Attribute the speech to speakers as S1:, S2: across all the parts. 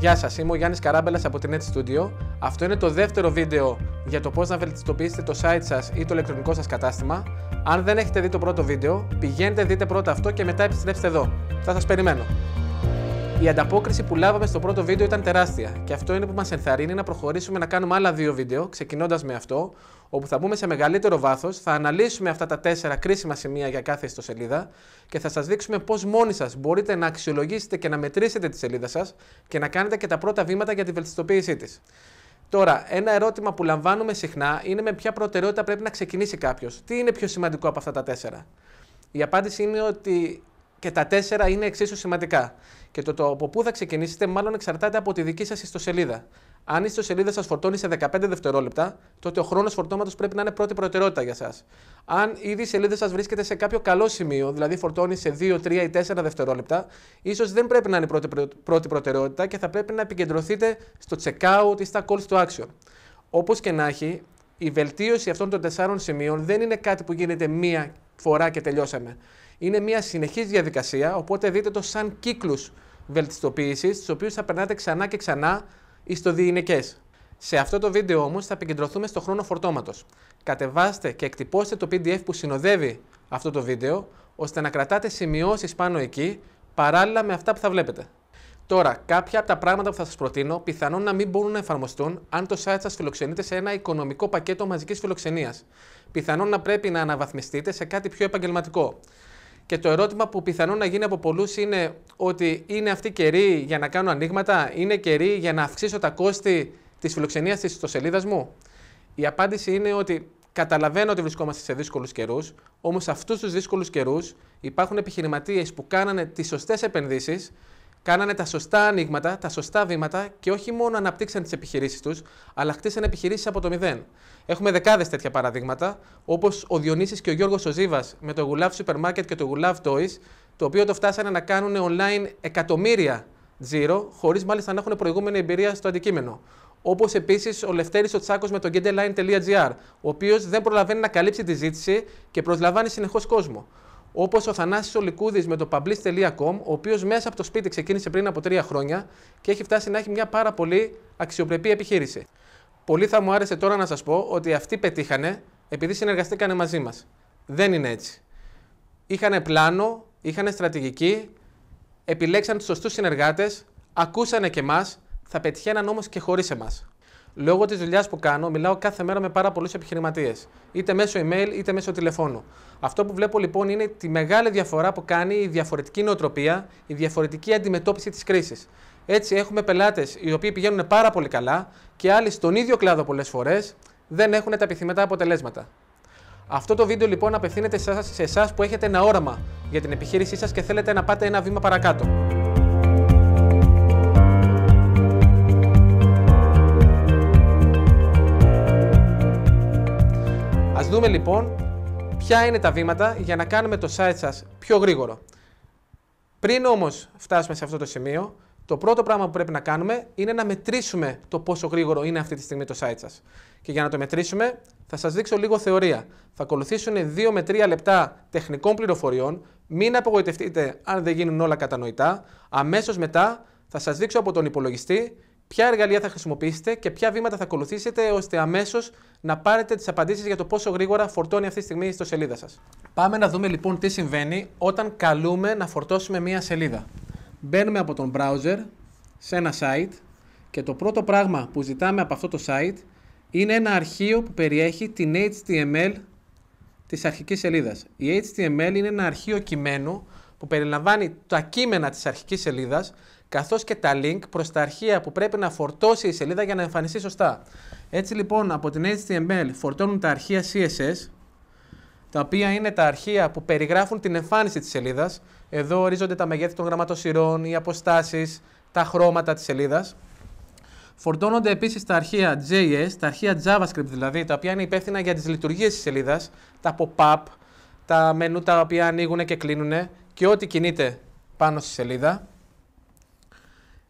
S1: Γεια σας, είμαι ο Γιάννης Καράμπελας από την Net Studio. Αυτό είναι το δεύτερο βίντεο για το πώς να βελτιστοποιήσετε το site σας ή το ηλεκτρονικό σας κατάστημα. Αν δεν έχετε δει το πρώτο βίντεο, πηγαίνετε δείτε πρώτα αυτό και μετά επιστρέψτε εδώ. Θα σας περιμένω. Η ανταπόκριση που λάβαμε στο πρώτο βίντεο ήταν τεράστια και αυτό είναι που μας ενθαρρύνει να προχωρήσουμε να κάνουμε άλλα δύο βίντεο, ξεκινώντας με αυτό, όπου θα μπούμε σε μεγαλύτερο βάθος, θα αναλύσουμε αυτά τα 4 κρίσιμα σημεία για κάθε ιστοσελίδα και θα σας δείξουμε πώς μόνοι σας μπορείτε να αξιολογήσετε και να μετρήσετε τη σελίδα σας και να κάνετε και τα πρώτα βήματα για τη βελτιστοποίησή της. Τώρα, ένα ερώτημα που λαμβάνουμε συχνά είναι με ποια προτεραιότητα πρέπει να ξεκινήσει κάποιος. Τι είναι πιο σημαντικό από αυτά τα 4? Η απάντηση είναι ότι και τα 4 είναι εξίσου σημαντικά. Και το από πού θα ξεκινήσετε, μάλλον εξαρτάται από τη δική σας ιστοσελίδα. Αν η ιστοσελίδα σας φορτώνει σε 15 δευτερόλεπτα, τότε ο χρόνος φορτώματος πρέπει να είναι πρώτη προτεραιότητα για σας. Αν ήδη η σελίδα σας βρίσκεται σε κάποιο καλό σημείο, δηλαδή φορτώνει σε 2, 3 ή 4 δευτερόλεπτα, ίσως δεν πρέπει να είναι πρώτη προτεραιότητα και θα πρέπει να επικεντρωθείτε στο checkout ή στα calls to action. Όπως και να έχει, η βελτίωση αυτών των 4 σημείων δεν είναι κάτι που γίνεται μία φορά και τελειώσαμε. Είναι μια συνεχής διαδικασία, οπότε δείτε το σαν κύκλους βελτιστοποίησης, τους οποίους θα περνάτε ξανά και ξανά ιστοδιεινικές. Σε αυτό το βίντεο όμως θα επικεντρωθούμε στο χρόνο φορτώματος. Κατεβάστε και εκτυπώστε το PDF που συνοδεύει αυτό το βίντεο, ώστε να κρατάτε σημειώσεις πάνω εκεί, παράλληλα με αυτά που θα βλέπετε. Τώρα, κάποια από τα πράγματα που θα σας προτείνω πιθανόν να μην μπορούν να εφαρμοστούν αν το site σας φιλοξενείται σε ένα οικονομικό πακέτο μαζικής φιλοξενίας. Πιθανόν να πρέπει να αναβαθμιστείτε σε κάτι πιο επαγγελματικό. Και το ερώτημα που πιθανόν να γίνει από πολλούς είναι ότι είναι αυτή καιρή για να κάνω ανοίγματα, είναι καιρή για να αυξήσω τα κόστη της φιλοξενίας της ιστοσελίδας μου. Η απάντηση είναι ότι καταλαβαίνω ότι βρισκόμαστε σε δύσκολους καιρούς, όμως σε αυτούς τους δύσκολους καιρούς υπάρχουν επιχειρηματίες που κάνανε τις σωστές επενδύσεις, κάνανε τα σωστά ανοίγματα, τα σωστά βήματα και όχι μόνο αναπτύξαν τις επιχειρήσεις τους, αλλά χτίσανε επιχειρήσεις από το μηδέν. Έχουμε δεκάδες τέτοια παραδείγματα, όπως ο Διονύσης και ο Γιώργος ο Ζήβας με το We Love Supermarket και το We Love Toys, το οποίο το φτάσανε να κάνουν online εκατομμύρια τζίρο, χωρίς μάλιστα να έχουν προηγούμενη εμπειρία στο αντικείμενο. Όπως επίσης ο Λευτέρης ο Τσάκος με το getdeline.gr, ο οποίος δεν προλαβαίνει να καλύψει τη ζήτηση και προσλαμβάνει συνεχώς κόσμο. Όπως ο Θανάσης ο Λικούδης με το publish.com, ο οποίος μέσα από το σπίτι ξεκίνησε πριν από 3 χρόνια και έχει φτάσει να έχει μια πάρα πολύ αξιοπρεπή επιχείρηση. Πολύ θα μου άρεσε τώρα να σας πω ότι αυτοί πετύχανε επειδή συνεργαστήκανε μαζί μας. Δεν είναι έτσι. Είχανε πλάνο, είχανε στρατηγική, επιλέξαν τους σωστούς συνεργάτες, ακούσανε και εμάς, θα πετυχαίναν όμως και χωρίς εμάς. Λόγω της δουλειάς που κάνω, μιλάω κάθε μέρα με πάρα πολλούς επιχειρηματίες, είτε μέσω email είτε μέσω τηλεφώνου. Αυτό που βλέπω λοιπόν είναι τη μεγάλη διαφορά που κάνει η διαφορετική νοοτροπία, η διαφορετική αντιμετώπιση της κρίσης. Έτσι, έχουμε πελάτες οι οποίοι πηγαίνουν πάρα πολύ καλά και άλλοι στον ίδιο κλάδο πολλές φορές δεν έχουν τα επιθυμητά αποτελέσματα. Αυτό το βίντεο λοιπόν απευθύνεται σε εσάς που έχετε ένα όραμα για την επιχείρησή σας και θέλετε να πάτε ένα βήμα παρακάτω. Ας δούμε λοιπόν ποια είναι τα βήματα για να κάνουμε το site σας πιο γρήγορο. Πριν όμως φτάσουμε σε αυτό το σημείο, το πρώτο πράγμα που πρέπει να κάνουμε είναι να μετρήσουμε το πόσο γρήγορο είναι αυτή τη στιγμή το site σας. Και για να το μετρήσουμε, θα σας δείξω λίγο θεωρία. Θα ακολουθήσουν 2 με 3 λεπτά τεχνικών πληροφοριών. Μην απογοητευτείτε αν δεν γίνουν όλα κατανοητά. Αμέσως μετά θα σας δείξω από τον υπολογιστή ποια εργαλεία θα χρησιμοποιήσετε και ποια βήματα θα ακολουθήσετε ώστε αμέσως να πάρετε τις απαντήσεις για το πόσο γρήγορα φορτώνει αυτή τη στιγμή η ιστοσελίδα σας. Πάμε να δούμε λοιπόν τι συμβαίνει όταν καλούμε να φορτώσουμε μία σελίδα. Μπαίνουμε από τον browser σε ένα site και το πρώτο πράγμα που ζητάμε από αυτό το site είναι ένα αρχείο που περιέχει την HTML της αρχικής σελίδας. Η HTML είναι ένα αρχείο κειμένου που περιλαμβάνει τα κείμενα της αρχικής σελίδας καθώς και τα link προς τα αρχεία που πρέπει να φορτώσει η σελίδα για να εμφανιστεί σωστά. Έτσι λοιπόν από την HTML φορτώνουν τα αρχεία CSS, τα οποία είναι τα αρχεία που περιγράφουν την εμφάνιση της σελίδας. Εδώ ορίζονται τα μεγέθη των γραμματοσυρών, οι αποστάσεις, τα χρώματα της σελίδας. Φορτώνονται επίσης τα αρχεία JS, τα αρχεία JavaScript δηλαδή, τα οποία είναι υπεύθυνα για τις λειτουργίες της σελίδας, τα pop-up, τα μενού τα οποία ανοίγουν και κλείνουν και ό,τι κινείται πάνω στη σελίδα.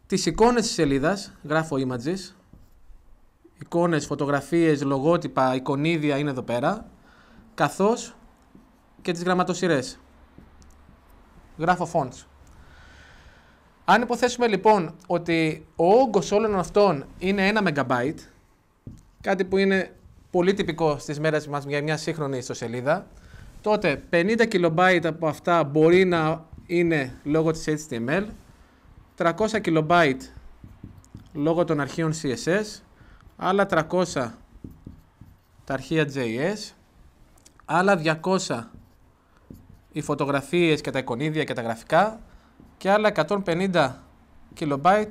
S1: Τις εικόνες της σελίδας, γράφω images, εικόνες, φωτογραφίες, λογότυπα, εικονίδια είναι εδώ πέρα, καθώς και τις γραμματοσυρές. Γράφω fonts. Αν υποθέσουμε λοιπόν ότι ο όγκος όλων αυτών είναι 1 MB, κάτι που είναι πολύ τυπικό στις μέρες μας για μια σύγχρονη ιστοσελίδα, τότε 50 KB από αυτά μπορεί να είναι λόγω της HTML, 300 KB λόγω των αρχείων CSS, άλλα 300 τα αρχεία JS, άλλα 200 οι φωτογραφίες και τα εικονίδια και τα γραφικά και άλλα 150 KB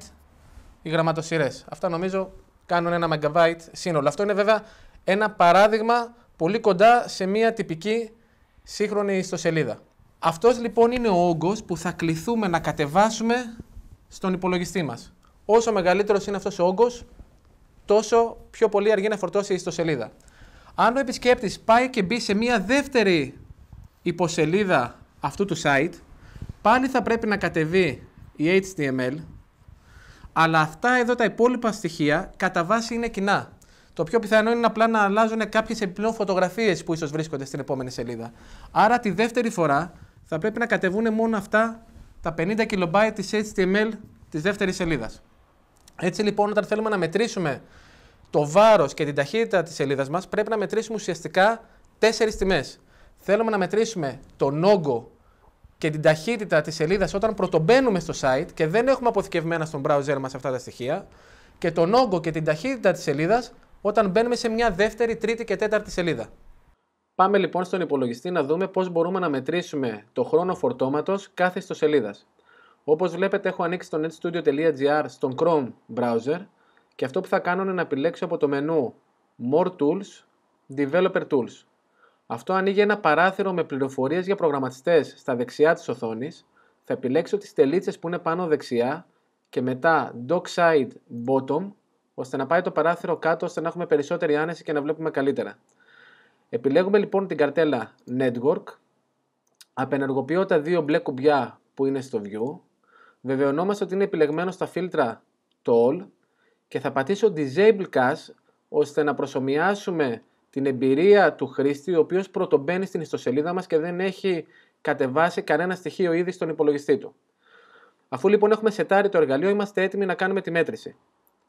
S1: οι γραμματοσυρές. Αυτά νομίζω κάνουν 1 MB σύνολο. Αυτό είναι βέβαια ένα παράδειγμα πολύ κοντά σε μια τυπική σύγχρονη ιστοσελίδα. Αυτός λοιπόν είναι ο όγκος που θα κληθούμε να κατεβάσουμε στον υπολογιστή μας. Όσο μεγαλύτερος είναι αυτός ο όγκος, τόσο πιο πολύ αργεί να φορτώσει η ιστοσελίδα. Αν ο επισκέπτης πάει και μπει σε μια δεύτερη υποσελίδα αυτού του site, πάλι θα πρέπει να κατεβεί η HTML, αλλά αυτά εδώ τα υπόλοιπα στοιχεία κατά βάση είναι κοινά. Το πιο πιθανό είναι απλά να αλλάζουν κάποιες επιπλέον φωτογραφίες που ίσως βρίσκονται στην επόμενη σελίδα. Άρα τη δεύτερη φορά θα πρέπει να κατεβούν μόνο αυτά τα 50 KB της HTML της δεύτερης σελίδας. Έτσι λοιπόν, όταν θέλουμε να μετρήσουμε το βάρος και την ταχύτητα της σελίδας μας, πρέπει να μετρήσουμε ουσιαστικά 4 τιμές. Θέλουμε να μετρήσουμε τον όγκο και την ταχύτητα της σελίδας όταν πρωτομπαίνουμε στο site και δεν έχουμε αποθηκευμένα στον browser μας αυτά τα στοιχεία, και τον όγκο και την ταχύτητα της σελίδας όταν μπαίνουμε σε μια δεύτερη, τρίτη και τέταρτη σελίδα. Πάμε λοιπόν στον υπολογιστή να δούμε πώς μπορούμε να μετρήσουμε το χρόνο φορτώματος κάθε ιστοσελίδας. Όπως βλέπετε, έχω ανοίξει το netstudio.gr στον Chrome browser και αυτό που θα κάνω είναι να επιλέξω από το μενού More Tools, Developer Tools. Αυτό ανοίγει ένα παράθυρο με πληροφορίες για προγραμματιστές στα δεξιά της οθόνης. Θα επιλέξω τις τελίτσες που είναι πάνω δεξιά και μετά Dockside Bottom, ώστε να πάει το παράθυρο κάτω, ώστε να έχουμε περισσότερη άνεση και να βλέπουμε καλύτερα. Επιλέγουμε λοιπόν την καρτέλα Network, απενεργοποιώ τα δύο μπλε κουμπιά που είναι στο View, βεβαιωνόμαστε ότι είναι επιλεγμένο στα φίλτρα το All και θα πατήσω Disable Cache, ώστε να προσομοιάσουμε την εμπειρία του χρήστη, ο οποίος πρωτομπαίνει στην ιστοσελίδα μας και δεν έχει κατεβάσει κανένα στοιχείο ήδη στον υπολογιστή του. Αφού λοιπόν έχουμε σετάρει το εργαλείο, είμαστε έτοιμοι να κάνουμε τη μέτρηση.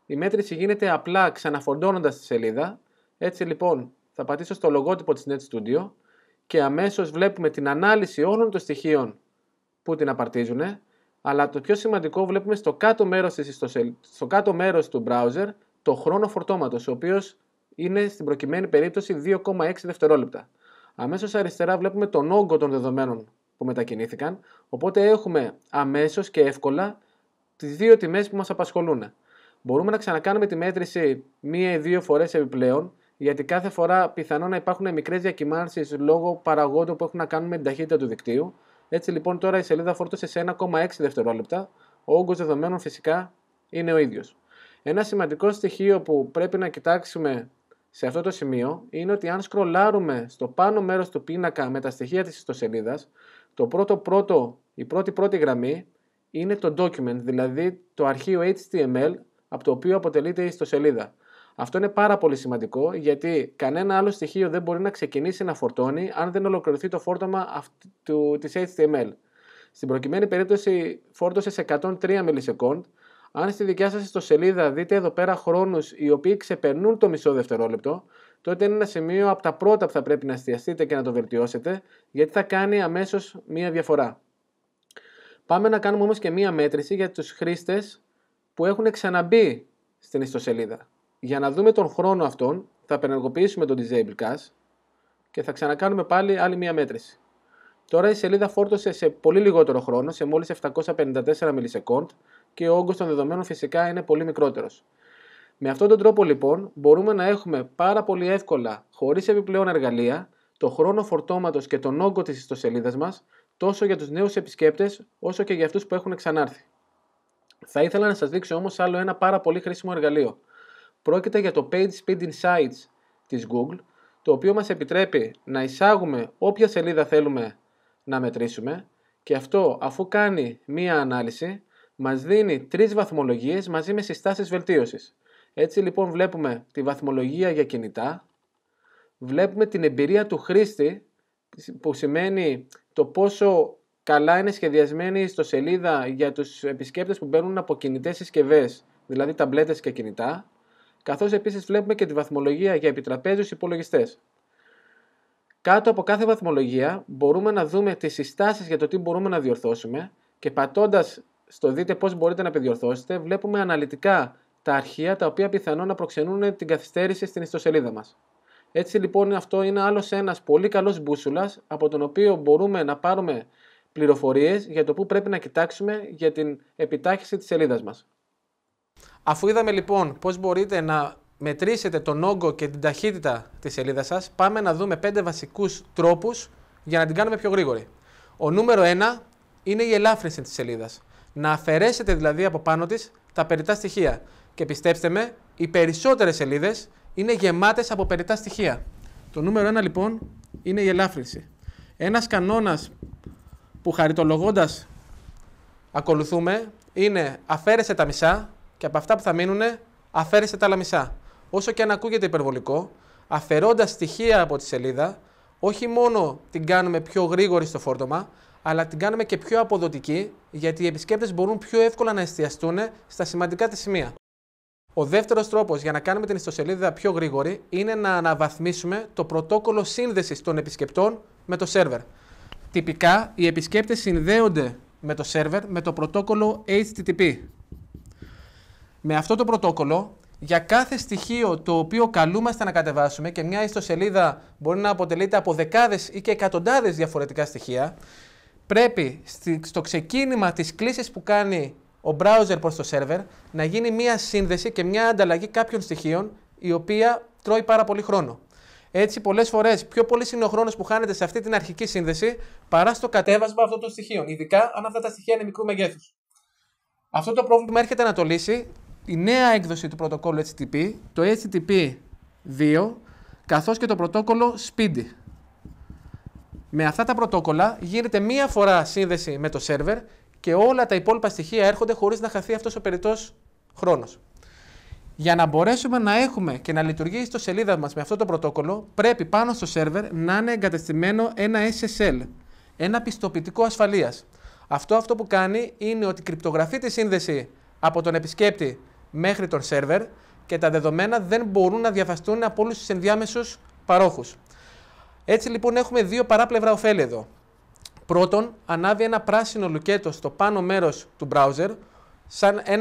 S1: Η μέτρηση γίνεται απλά ξαναφορτώνοντας τη σελίδα. Έτσι λοιπόν θα πατήσω στο λογότυπο της NetStudio και αμέσως βλέπουμε την ανάλυση όλων των στοιχείων που την απαρτίζουν, αλλά το πιο σημαντικό, βλέπουμε στο κάτω μέρος του browser το χρόνο φορτώματος, ο οποίος είναι στην προκειμένη περίπτωση 2,6 δευτερόλεπτα. Αμέσως αριστερά βλέπουμε τον όγκο των δεδομένων που μετακινήθηκαν, οπότε έχουμε αμέσως και εύκολα τις δύο τιμές που μας απασχολούν. Μπορούμε να ξανακάνουμε τη μέτρηση 1 ή 2 φορές επιπλέον, γιατί κάθε φορά πιθανόν να υπάρχουν μικρές διακυμάνσεις λόγω παραγόντων που έχουν να κάνουν με την ταχύτητα του δικτύου. Έτσι λοιπόν τώρα η σελίδα φόρτωσε σε 1,6 δευτερόλεπτα, ο όγκος δεδομένων φυσικά είναι ο ίδιος. Ένα σημαντικό στοιχείο που πρέπει να κοιτάξουμε σε αυτό το σημείο είναι ότι αν σκρολάρουμε στο πάνω μέρος του πίνακα με τα στοιχεία της ιστοσελίδας, η πρώτη γραμμή είναι το document, δηλαδή το αρχείο HTML από το οποίο αποτελείται η ιστοσελίδα. Αυτό είναι πάρα πολύ σημαντικό, γιατί κανένα άλλο στοιχείο δεν μπορεί να ξεκινήσει να φορτώνει αν δεν ολοκληρωθεί το φόρτωμα της HTML. Στην προκειμένη περίπτωση φόρτωσε σε 103 millisecond. Αν στη δικιά σας ιστοσελίδα δείτε εδώ πέρα χρόνους οι οποίοι ξεπερνούν το μισό δευτερόλεπτο, τότε είναι ένα σημείο από τα πρώτα που θα πρέπει να εστιαστείτε και να το βελτιώσετε, γιατί θα κάνει αμέσως μία διαφορά. Πάμε να κάνουμε όμως και μία μέτρηση για τους χρήστες που έχουν ξαναμπεί στην ιστοσελίδα. Για να δούμε τον χρόνο αυτόν, θα απενεργοποιήσουμε το Disable Cache και θα ξανακάνουμε πάλι άλλη μία μέτρηση. Τώρα η σελίδα φόρτωσε σε πολύ λιγότερο χρόνο, σε μόλις 754 millisecond, και ο όγκος των δεδομένων φυσικά είναι πολύ μικρότερος. Με αυτόν τον τρόπο λοιπόν μπορούμε να έχουμε πάρα πολύ εύκολα, χωρίς επιπλέον εργαλεία, το χρόνο φορτώματος και τον όγκο της ιστοσελίδας μας, τόσο για τους νέους επισκέπτες όσο και για αυτούς που έχουν ξανάρθει. Θα ήθελα να σας δείξω όμως άλλο ένα πάρα πολύ χρήσιμο εργαλείο. Πρόκειται για το Page Speed Insights της Google, το οποίο μας επιτρέπει να εισάγουμε όποια σελίδα θέλουμε να μετρήσουμε, και αυτό, αφού κάνει μία ανάλυση, μας δίνει 3 βαθμολογίες μαζί με συστάσεις βελτίωσης. Έτσι λοιπόν βλέπουμε τη βαθμολογία για κινητά, βλέπουμε την εμπειρία του χρήστη, που σημαίνει το πόσο καλά είναι σχεδιασμένη η ιστοσελίδα για τους επισκέπτες που μπαίνουν από κινητές συσκευές, δηλαδή ταμπλέτες και κινητά, καθώς επίσης βλέπουμε και τη βαθμολογία για επιτραπέζιους υπολογιστές. Κάτω από κάθε βαθμολογία μπορούμε να δούμε τις συστάσεις για το τι μπορούμε να διορθώσουμε και πατώντας στο δείτε πώς μπορείτε να επιδιορθώσετε, βλέπουμε αναλυτικά τα αρχεία τα οποία πιθανόν να προξενούν την καθυστέρηση στην ιστοσελίδα μας. Έτσι λοιπόν αυτό είναι άλλος ένας πολύ καλός μπούσουλας από τον οποίο μπορούμε να πάρουμε πληροφορίες για το που πρέπει να κοιτάξουμε για την επιτάχυνση της σελίδας μας. Αφού είδαμε λοιπόν πώς μπορείτε να μετρήσετε τον όγκο και την ταχύτητα της σελίδας σας, πάμε να δούμε 5 βασικούς τρόπους για να την κάνουμε πιο γρήγορη. Ο νούμερο 1 είναι η ελάφρυνση της σελίδας. Να αφαιρέσετε δηλαδή από πάνω της τα περιττά στοιχεία. Και πιστέψτε με, οι περισσότερες σελίδες είναι γεμάτες από περιττά στοιχεία. Το νούμερο 1 λοιπόν είναι η ελάφρυνση. Ένας κανόνας που χαριτολογώντας ακολουθούμε είναι αφαίρεσε τα μισά και από αυτά που θα μείνουν αφαίρεσε τα άλλα μισά. Όσο και αν ακούγεται υπερβολικό, αφαιρώντας στοιχεία από τη σελίδα, όχι μόνο την κάνουμε πιο γρήγορη στο φόρτωμα, αλλά την κάνουμε και πιο αποδοτική, γιατί οι επισκέπτες μπορούν πιο εύκολα να εστιαστούν στα σημαντικά της σημεία. Ο δεύτερος τρόπος για να κάνουμε την ιστοσελίδα πιο γρήγορη είναι να αναβαθμίσουμε το πρωτόκολλο σύνδεσης των επισκεπτών με το σερβερ. Τυπικά, οι επισκέπτες συνδέονται με το σερβερ με το πρωτόκολλο HTTP. Με αυτό το πρωτόκολλο, για κάθε στοιχείο το οποίο καλούμαστε να κατεβάσουμε, και μια ιστοσελίδα μπορεί να αποτελείται από δεκάδες ή και εκατοντάδες διαφορετικά στοιχεία, πρέπει στο ξεκίνημα της κλήσης που κάνει ο browser προς το server να γίνει μια σύνδεση και μια ανταλλαγή κάποιων στοιχείων, η οποία τρώει πάρα πολύ χρόνο. Έτσι, πολλές φορές πιο πολύ είναι ο χρόνος που χάνεται σε αυτή την αρχική σύνδεση παρά στο κατέβασμα αυτών των στοιχείων, ειδικά αν αυτά τα στοιχεία είναι μικρού μεγέθους. Αυτό το πρόβλημα έρχεται να το λύσει η νέα έκδοση του πρωτοκόλλου HTTP, το HTTP 2, καθώς και το πρωτόκολλο SPDY. Με αυτά τα πρωτόκολλα γίνεται μία φορά σύνδεση με το σερβερ και όλα τα υπόλοιπα στοιχεία έρχονται χωρίς να χαθεί αυτός ο περιττός χρόνος. Για να μπορέσουμε να έχουμε και να λειτουργεί η ιστοσελίδα μας με αυτό το πρωτόκολλο, πρέπει πάνω στο σερβερ να είναι εγκατεστημένο ένα SSL, ένα πιστοποιητικό ασφαλείας. Αυτό που κάνει είναι ότι κρυπτογραφεί τη σύνδεση από τον επισκέπτη μέχρι τον σερβερ και τα δεδομένα δεν μπορούν να διαβαστούν από όλους τους ενδιάμεσους παρόχους. Έτσι λοιπόν έχουμε δύο παράπλευρα ωφέλη εδώ. Πρώτον, ανάβει ένα πράσινο λουκέτο στο πάνω μέρος του browser,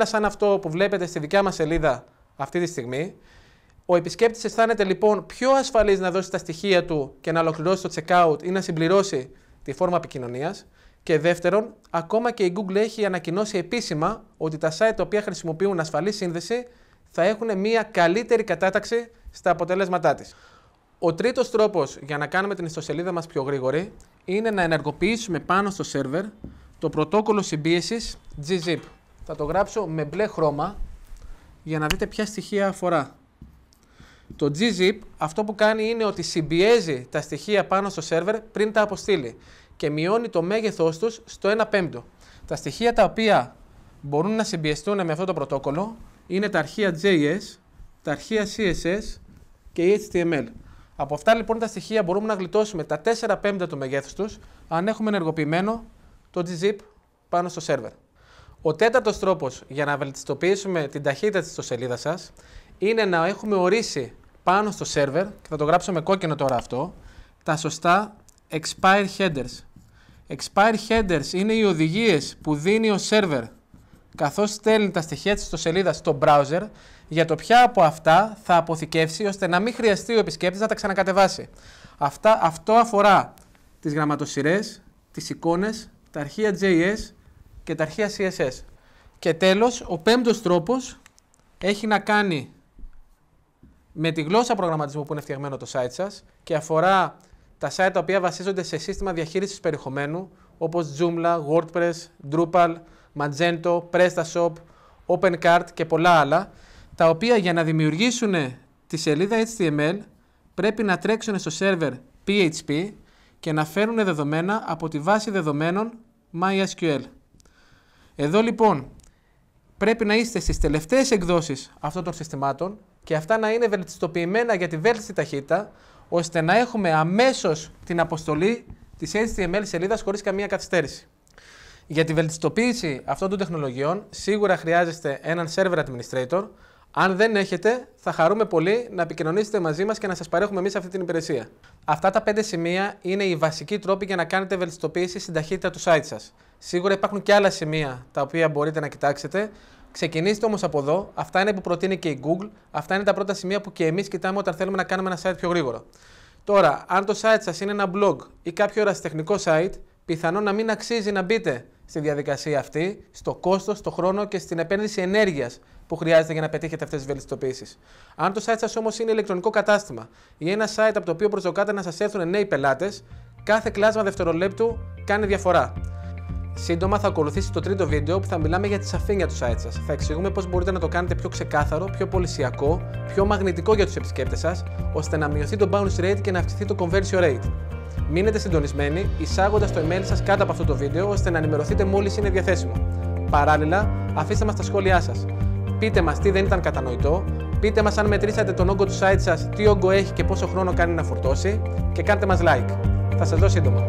S1: σαν αυτό που βλέπετε στη δικιά μας σελίδα αυτή τη στιγμή. Ο επισκέπτης αισθάνεται λοιπόν πιο ασφαλής να δώσει τα στοιχεία του και να ολοκληρώσει το checkout ή να συμπληρώσει τη φόρμα επικοινωνίας. Και δεύτερον, ακόμα και η Google έχει ανακοινώσει επίσημα ότι τα site τα οποία χρησιμοποιούν ασφαλή σύνδεση θα έχουν μια καλύτερη κατάταξη στα αποτελέσματά της. Ο τρίτος τρόπος για να κάνουμε την ιστοσελίδα μας πιο γρήγορη είναι να ενεργοποιήσουμε πάνω στο σερβερ το πρωτόκολλο συμπίεσης gzip. Θα το γράψω με μπλε χρώμα για να δείτε ποια στοιχεία αφορά. Το gzip αυτό που κάνει είναι ότι συμπιέζει τα στοιχεία πάνω στο σερβερ πριν τα αποστείλει και μειώνει το μέγεθός τους στο 1/5. Τα στοιχεία τα οποία μπορούν να συμπιεστούν με αυτό το πρωτόκολλο είναι τα αρχεία JS, τα αρχεία CSS και HTML. Από αυτά λοιπόν τα στοιχεία μπορούμε να γλιτώσουμε τα 4/5 του μεγέθους τους αν έχουμε ενεργοποιημένο το gzip πάνω στο σερβερ. Ο τέταρτος τρόπος για να βελτιστοποιήσουμε την ταχύτητα της ιστοσελίδας σας είναι να έχουμε ορίσει πάνω στο σερβερ, και θα το γράψω με κόκκινο τώρα αυτό, τα σωστά expire headers. Expire headers είναι οι οδηγίες που δίνει ο σερβερ καθώς στέλνει τα στοιχεία της ιστοσελίδας στο browser για το ποια από αυτά θα αποθηκεύσει ώστε να μην χρειαστεί ο επισκέπτης να τα ξανακατεβάσει. Αυτό αφορά τις γραμματοσυρές, τις εικόνες, τα αρχεία JS και τα αρχεία CSS. Και τέλος, ο πέμπτος τρόπος έχει να κάνει με τη γλώσσα προγραμματισμού που είναι φτιαγμένο το site σας και αφορά τα site τα οποία βασίζονται σε σύστημα διαχείρισης περιεχομένου όπως Joomla, WordPress, Drupal, Magento, PrestaShop, OpenCart και πολλά άλλα, τα οποία για να δημιουργήσουν τη σελίδα HTML πρέπει να τρέξουν στο σερβερ PHP και να φέρουν δεδομένα από τη βάση δεδομένων MySQL. Εδώ λοιπόν πρέπει να είστε στις τελευταίες εκδόσεις αυτών των συστημάτων και αυτά να είναι βελτιστοποιημένα για τη βέλτιστη ταχύτητα, ώστε να έχουμε αμέσως την αποστολή της HTML σελίδας χωρίς καμία καθυστέρηση. Για τη βελτιστοποίηση αυτών των τεχνολογιών, σίγουρα χρειάζεστε έναν server administrator. Αν δεν έχετε, θα χαρούμε πολύ να επικοινωνήσετε μαζί μας και να σας παρέχουμε εμείς αυτή την υπηρεσία. Αυτά τα 5 σημεία είναι οι βασικοί τρόποι για να κάνετε βελτιστοποίηση στην ταχύτητα του site σας. Σίγουρα υπάρχουν και άλλα σημεία τα οποία μπορείτε να κοιτάξετε. Ξεκινήστε όμως από εδώ. Αυτά είναι που προτείνει και η Google. Αυτά είναι τα πρώτα σημεία που και εμείς κοιτάμε όταν θέλουμε να κάνουμε ένα site πιο γρήγορο. Τώρα, αν το site σας είναι ένα blog ή κάποιο ερασιτεχνικό site, πιθανόν να μην αξίζει να μπείτε στη διαδικασία αυτή, στο κόστος, στο χρόνο και στην επένδυση ενέργειας που χρειάζεται για να πετύχετε αυτές τις βελτιστοποίησεις. Αν το site σας όμως είναι ηλεκτρονικό κατάστημα ή ένα site από το οποίο προσδοκάτε να σας έρθουν νέοι πελάτες, κάθε κλάσμα δευτερολέπτου κάνει διαφορά. Σύντομα θα ακολουθήσει το τρίτο βίντεο που θα μιλάμε για τη σαφήνεια του site σας. Θα εξηγούμε πώς μπορείτε να το κάνετε πιο ξεκάθαρο, πιο πολυσιακό, πιο μαγνητικό για τους επισκέπτες σας, ώστε να μειωθεί το bounce rate και να αυξηθεί το conversion rate. Μείνετε συντονισμένοι, εισάγοντας το email σας κάτω από αυτό το βίντεο, ώστε να ενημερωθείτε μόλις είναι διαθέσιμο. Παράλληλα, αφήστε μας τα σχόλιά σας. Πείτε μας τι δεν ήταν κατανοητό, πείτε μας αν μετρήσατε τον όγκο του site σας, τι όγκο έχει και πόσο χρόνο κάνει να φορτώσει και κάντε μας like. Θα σας δω σύντομα.